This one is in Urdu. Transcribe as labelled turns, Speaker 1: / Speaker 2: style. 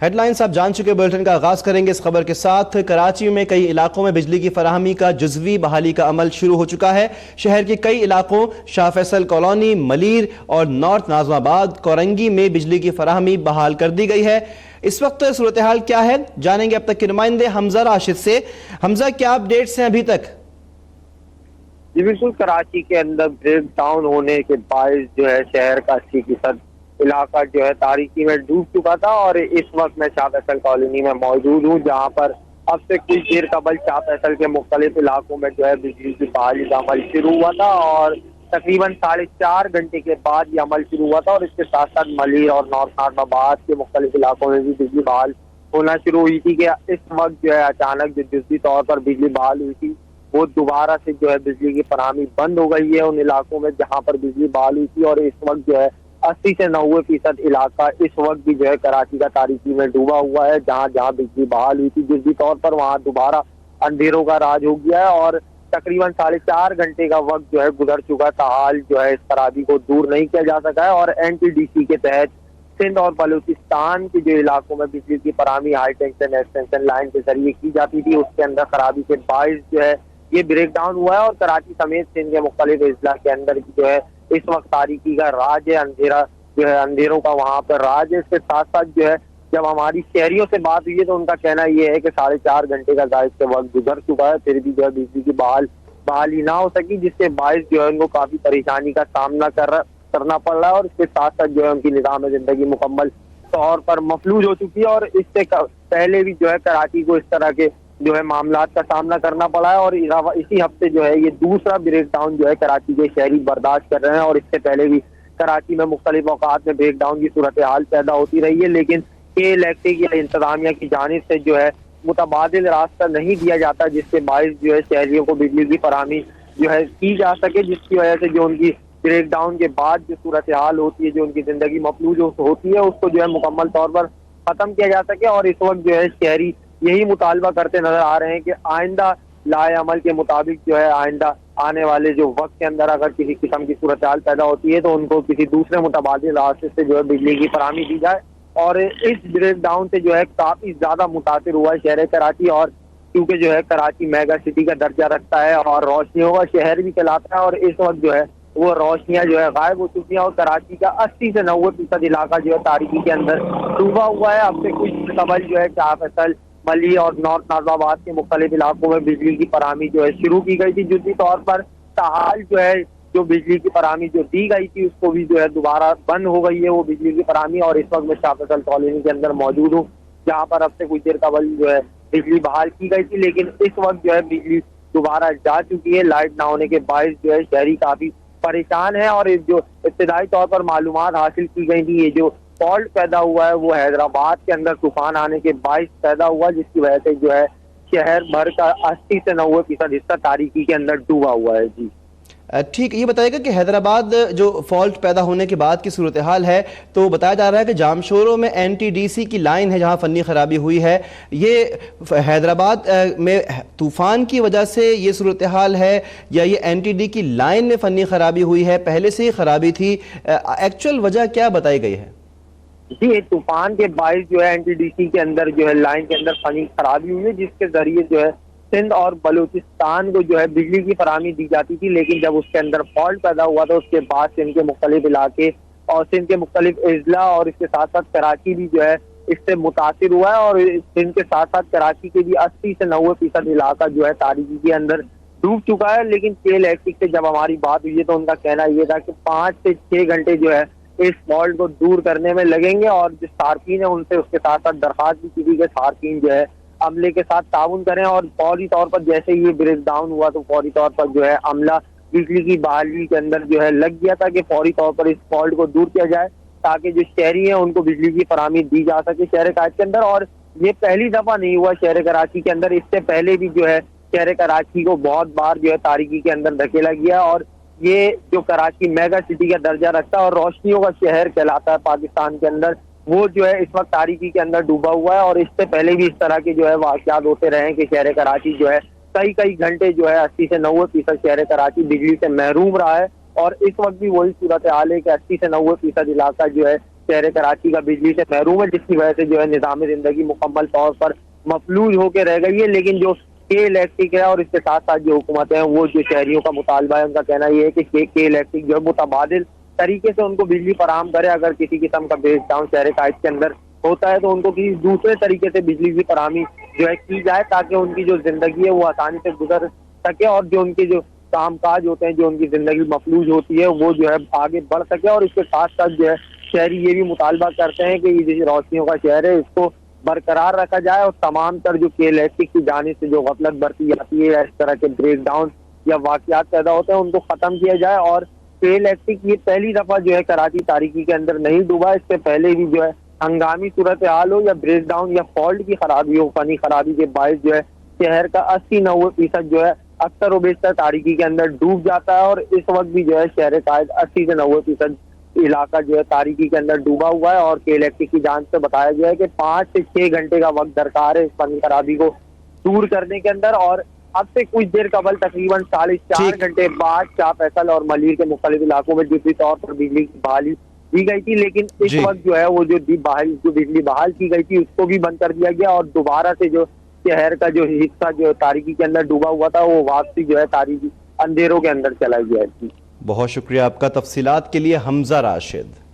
Speaker 1: ہیڈ لائنز آپ جان چکے، بلیٹن کا آغاز کریں گے اس خبر کے ساتھ۔ کراچی میں کئی علاقوں میں بجلی کی فراہمی کا جزوی بحالی کا عمل شروع ہو چکا ہے۔ شہر کے کئی علاقوں شاہ فیصل کالونی، ملیر اور نارتھ ناظم آباد، کورنگی میں بجلی کی فراہمی بحال کر دی گئی ہے۔ اس وقت صورتحال کیا ہے جانیں گے اب تک کے نمائندے حمزہ راشد سے۔ حمزہ، کیا اپڈیٹس ہیں ابھی تک؟
Speaker 2: جی بالکل، کراچی کے اندر بریک ڈاؤن ہونے کے باعث جو ہے شہر کا 80% علاقہ جو ہے تاریکی میں ڈوب چکا تھا، اور اس وقت میں شاہ فیصل کالونی میں موجود ہوں، جہاں پر اب سے کچھ دیر قبل شاہ فیصل کے مختلف علاقوں میں جو ہے بجلی کی بحالی کا عمل شروع ہوا تھا، اور تقریباً 4.5 گھنٹے کے بعد یہ عمل شروع ہوا تھا، اور اس کے ساتھ ساتھ ملیر اور نارتھ ناظم آباد کے مختلف علاقوں میں بھی بجلی بحال ہونا شروع ہوئی تھی کہ اس وقت جو ہے اچانک جو جزوی طور پر بجلی بحال ہوئی تھی وہ دوبارہ سے جو ہے بجلی کی فراہمی بند ہو گئی ہے ان علاقوں میں جہاں پر بجلی بحال ہوئی تھی، اور اس وقت جو ہے 80 سے 90% علاقہ اس وقت بھی جو ہے کراچی کا تاریکی میں ڈوبا ہوا ہے۔ جہاں جہاں بجلی بحال ہوئی تھی جزوی طور پر وہاں دوبارہ اندھیروں کا راج ہو گیا ہے، اور تقریباً 4.5 گھنٹے کا وقت جو ہے گزر چکا، تاحال جو ہے اس خرابی کو دور نہیں کیا جا سکا ہے، اور NTDC کے تحت سندھ اور بلوچستان کے جو علاقوں میں بجلی کی فراہمی ہائی ٹینشن ایکسٹینشن لائن کے ذریعے کی جاتی تھی اس کے اندر خرابی کے باعث جو ہے یہ بریک ڈاؤن ہوا ہے، اور کراچی سمیت سندھ کے مختلف اضلاع کے اندر جو ہے اس وقت تاریکی کا راج ہے، اندھیرا جو ہے اندھیروں کا وہاں پر راج ہے۔ اس کے ساتھ ساتھ جو ہے جب ہماری شہریوں سے بات ہوئی ہے تو ان کا کہنا یہ ہے کہ 4.5 گھنٹے کا زائد سے وقت گزر چکا ہے، پھر بھی جو ہے بجلی کی بحالی نہ ہو سکی، جس کے باعث جو ہے ان کو کافی پریشانی کا سامنا کرنا پڑ رہا ہے، اور اس کے ساتھ ساتھ جو ہے ان کی نظام زندگی مکمل طور پر مفلوج ہو چکی ہے، اور اس سے پہلے بھی جو ہے کراچی کو اس طرح کے جو ہے معاملات کا سامنا کرنا پڑا ہے، اور اسی ہفتے جو ہے یہ دوسرا بریک ڈاؤن جو ہے کراچی کے شہری برداشت کر رہے ہیں، اور اس سے پہلے بھی کراچی میں مختلف اوقات میں بریک ڈاؤن کی صورتحال پیدا ہوتی رہی ہے، لیکن الیکٹرک یا انتظامیہ کی جانب سے جو ہے متبادل راستہ نہیں دیا جاتا، جس کے باعث جو ہے شہریوں کو بجلی کی فراہمی جو ہے کی جا سکے، جس کی وجہ سے جو ان کی بریک ڈاؤن کے بعد جو صورتحال ہوتی ہے، جو ان کی زندگی مفلوج ہوتی ہے، اس کو جو ہے مکمل طور پر ختم کیا جا سکے۔ اور اس وقت جو ہے شہری یہی مطالبہ کرتے نظر آ رہے ہیں کہ آئندہ لائے عمل کے مطابق جو ہے آئندہ آنے والے جو وقت کے اندر اگر کسی قسم کی صورتحال پیدا ہوتی ہے تو ان کو کسی دوسرے متبادل راستے سے جو ہے بجلی کی فراہمی دی جائے۔ اور اس بریک ڈاؤن سے جو ہے کافی زیادہ متاثر ہوا ہے شہر کراچی، اور کیونکہ جو ہے کراچی میگا سٹی کا درجہ رکھتا ہے اور روشنیوں کا شہر بھی کہلاتا ہے، اور اس وقت جو ہے وہ روشنیاں جو ہے غائب ہو چکی ہیں، اور کراچی کا 80 سے 90% علاقہ جو ہے تاریکی کے اندر ڈوبا ہوا ہے۔ اب سے کچھ قبل جو ہے شاہ فیصل، ملی اور نارتھ ناظم آباد کے مختلف علاقوں میں بجلی کی فراہمی جو ہے شروع کی گئی تھی جزوی طور پر، تاحال جو ہے جو بجلی کی فراہمی جو دی گئی تھی اس کو بھی جو ہے دوبارہ بند ہو گئی ہے وہ بجلی کی فراہمی، اور اس وقت میں شاہ فیصل کالونی کے اندر موجود ہوں، جہاں پر اب سے کچھ دیر قبل جو ہے بجلی بحال کی گئی تھی، لیکن اس وقت جو ہے بجلی دوبارہ جا چکی ہے۔ لائٹ نہ ہونے کے باعث جو ہے شہری کافی پریشان ہے، اور جو ابتدائی طور پر معلومات حاصل کی گئی تھی، یہ جو فالٹ پیدا ہوا ہے وہ حیدرآباد کے اندر طوفان آنے کے باعث پیدا ہوا، جس کی وجہ سے جو ہے شہر بھر کا 80 سے 90% حصہ تاریکی کے اندر ڈوبا ہوا ہے۔ جی
Speaker 1: ٹھیک، یہ بتائے گا کہ حیدرآباد جو فالٹ پیدا ہونے کے بعد کی صورتحال ہے، تو بتایا جا رہا ہے کہ جامشورو میں NTDC کی لائن ہے جہاں فنی خرابی ہوئی ہے، یہ حیدرآباد میں طوفان کی وجہ سے یہ صورتحال ہے یا یہ NTD کی لائن میں فنی خرابی ہوئی ہے، پہلے سے ہی خرابی تھی؟ ایکچول وجہ کیا بتائی گئی ہے؟
Speaker 2: جی، طوفان کے باعث جو ہے NTDC کے اندر جو ہے لائن کے اندر فنی خرابی ہوئی ہے، جس کے ذریعے جو ہے سندھ اور بلوچستان کو جو ہے بجلی کی فراہمی دی جاتی تھی، لیکن جب اس کے اندر فالٹ پیدا ہوا تو اس کے بعد سندھ کے مختلف علاقے اور سندھ کے مختلف اضلاع اور اس کے ساتھ ساتھ کراچی بھی جو ہے اس سے متاثر ہوا ہے، اور سندھ کے ساتھ ساتھ کراچی کے بھی 80 سے 90% علاقہ جو ہے تاریکی کے اندر ڈوب چکا ہے۔ لیکن الیکٹرک سے جب ہماری بات ہوئی ہے تو ان کا کہنا یہ تھا کہ 5 سے 6 گھنٹے جو ہے اس فالٹ کو دور کرنے میں لگیں گے، اور جو صارفین ہیں ان سے اس کے ساتھ ساتھ درخواست بھی کی تھی کہ صارفین جو ہے عملے کے ساتھ تعاون کریں، اور فوری طور پر جیسے یہ بریک ڈاؤن ہوا تو فوری طور پر جو ہے عملہ بجلی کی بحالی کے اندر جو ہے لگ گیا تھا کہ فوری طور پر اس فالٹ کو دور کیا جائے تاکہ جو شہری ہیں ان کو بجلی کی فراہمی دی جا سکے شہر کراچی کے اندر۔ اور یہ پہلی دفعہ نہیں ہوا شہر کراچی کے اندر، اس سے پہلے بھی جو ہے شہر کراچی کو بہت بار جو ہے تاریکی کے اندر دھکیلا گیا، اور یہ جو کراچی میگا سٹی کا درجہ رکھتا ہے اور روشنیوں کا شہر کہلاتا ہے پاکستان کے اندر، وہ جو ہے اس وقت تاریکی کے اندر ڈوبا ہوا ہے، اور اس سے پہلے بھی اس طرح کے جو ہے واقعات ہوتے رہے ہیں کہ شہر کراچی جو ہے کئی گھنٹے جو ہے 80 سے 90% شہر کراچی بجلی سے محروم رہا ہے، اور اس وقت بھی وہی صورتحال ہے کہ 80 سے 90% علاقہ جو ہے شہر کراچی کا بجلی سے محروم ہے، جس کی وجہ سے جو ہے نظام زندگی مکمل طور پر مفلوج ہو کے رہ گئی ہے۔ لیکن جو کے الیکٹرک ہے اور اس کے ساتھ ساتھ جو حکومت ہے وہ جو شہریوں کا مطالبہ ہے، ان کا کہنا یہ ہے کہ کے الیکٹرک جو ہے متبادل طریقے سے ان کو بجلی فراہم کرے۔ اگر کسی قسم کا بریک ڈاؤن شہر قائد کے اندر ہوتا ہے تو ان کو کسی دوسرے طریقے سے بجلی کی فراہمی جو ہے کی جائے، تاکہ ان کی جو زندگی ہے وہ آسانی سے گزر سکے اور جو ان کے جو کام کاج ہوتے ہیں، جو ان کی زندگی مفلوج ہوتی ہے، وہ جو ہے آگے بڑھ سکے۔ اور اس کے ساتھ ساتھ جو ہے شہری یہ بھی مطالبہ کرتے ہیں کہ یہ جو روشنیوں کا شہر ہے اس کو برقرار رکھا جائے اور تمام تر جو کے الیکٹرک کی جانب سے جو غفلت برتی جاتی ہے، اس طرح کے بریک ڈاؤن یا واقعات پیدا ہوتے ہیں، ان کو ختم کیا جائے۔ اور کے الیکٹرک یہ پہلی دفعہ جو ہے کراچی تاریکی کے اندر نہیں ڈوبا، اس سے پہلے بھی جو ہے ہنگامی صورتحال ہو یا بریک ڈاؤن یا فالٹ کی خرابی ہو، فنی خرابی کے باعث جو ہے شہر کا 80-90% جو ہے اکثر و بیشتر تاریکی کے اندر ڈوب جاتا ہے۔ اور اس وقت بھی جو ہے شہر قائد 80 سے 90% علاقہ جو ہے تاریکی کے اندر ڈوبا ہوا ہے۔ اور کے الیکٹرک کی جانچ سے بتایا گیا ہے کہ 5 سے 6 گھنٹے کا وقت درکار ہے اس فنی خرابی کو دور کرنے کے اندر۔ اور اب سے کچھ دیر قبل تقریباً 4.5 گھنٹے بعد شاہ فیصل اور ملیر کے مختلف علاقوں میں جزوی طور پر بجلی کی بحالی دی گئی تھی، لیکن اس وقت جو ہے وہ جو بجلی بحال کی گئی تھی اس کو بھی بند کر دیا گیا اور دوبارہ سے جو شہر کا جو حصہ جو تاریکی کے اندر ڈوبا ہوا تھا وہ واپسی جو ہے تاریکی اندھیروں کے اندر چلا گیا ہے۔
Speaker 1: بہت شکریہ آپ کا تفصیلات کے لیے حمزہ راشد۔